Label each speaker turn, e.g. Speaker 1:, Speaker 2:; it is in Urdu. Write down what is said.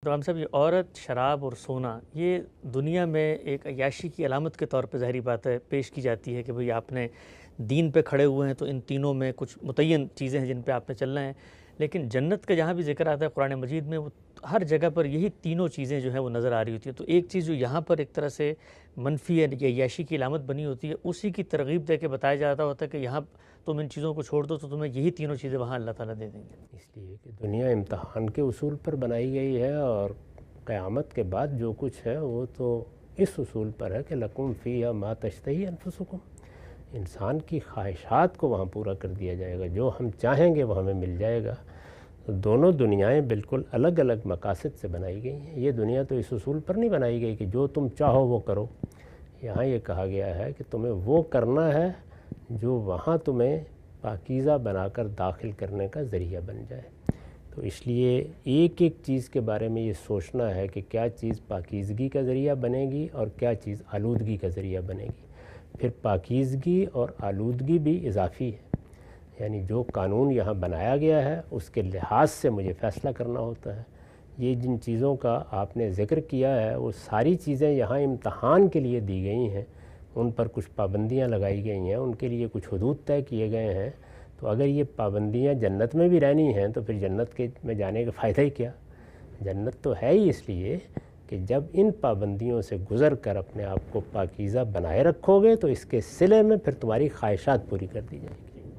Speaker 1: تو ہم سب یہ عورت، شراب اور سونا یہ دنیا میں ایک عیاشی کی علامت کے طور پہ ظاہری بات ہے پیش کی جاتی ہے کہ بھئی آپ نے دین پہ کھڑے ہوئے ہیں تو ان تینوں میں کچھ متعین چیزیں ہیں جن پہ آپ نے چلنا ہے. لیکن جنت کا جہاں بھی ذکر آتا ہے قرآن مجید میں، وہ ہر جگہ پر یہی تینوں چیزیں جو ہیں وہ نظر آ رہی ہوتی ہیں. تو ایک چیز جو یہاں پر ایک طرح سے منفی ہے یا عیاشی کی علامت بنی ہوتی ہے، اسی کی ترغیب دے کے بتایا جاتا ہوتا ہے کہ یہاں تم ان چیزوں کو چھوڑ دو تو تمہیں یہی تینوں چیزیں وہاں اللہ تعالیٰ دے دیں گے.
Speaker 2: اس لیے کہ دنیا امتحان کے اصول پر بنائی گئی ہے، اور قیامت کے بعد جو کچھ ہے وہ تو اس اصول پر ہے کہ لکم فیہا ما تشتہی انفسکم. انسان کی خواہشات کو وہاں پورا کر دیا جائے گا، جو ہم چاہیں گے وہ ہمیں مل جائے گا. دونوں دنیایں بالکل الگ الگ مقاصد سے بنائی گئی ہیں. یہ دنیا تو اس اصول پر نہیں بنائی گئی کہ جو تم چاہو وہ کرو. یہاں یہ کہا گیا ہے کہ تمہیں وہ کرنا ہے جو وہاں تمہیں پاکیزہ بنا کر داخل کرنے کا ذریعہ بن جائے. تو اس لیے ایک ایک چیز کے بارے میں یہ سوچنا ہے کہ کیا چیز پاکیزگی کا ذریعہ بنے گی اور کیا چیز آلودگی کا ذریعہ بنے گی. پھر پاکیزگی اور آلودگی بھی اضافی ہے، یعنی جو قانون یہاں بنایا گیا ہے اس کے لحاظ سے مجھے فیصلہ کرنا ہوتا ہے. یہ جن چیزوں کا آپ نے ذکر کیا ہے وہ ساری چیزیں یہاں امتحان کے لیے دی گئی ہیں. ان پر کچھ پابندیاں لگائی گئی ہیں، ان کے لیے کچھ حدود طے کیے گئے ہیں. تو اگر یہ پابندیاں جنت میں بھی رہنی ہیں تو پھر جنت کے میں جانے کا فائدہ ہی کیا. جنت تو ہے ہی اس لیے کہ جب ان پابندیوں سے گزر کر اپنے آپ کو پاکیزہ بنائے رکھو گے تو اس کے صلے میں پھر تمہاری خواہشات پوری کر دی جائیں گی.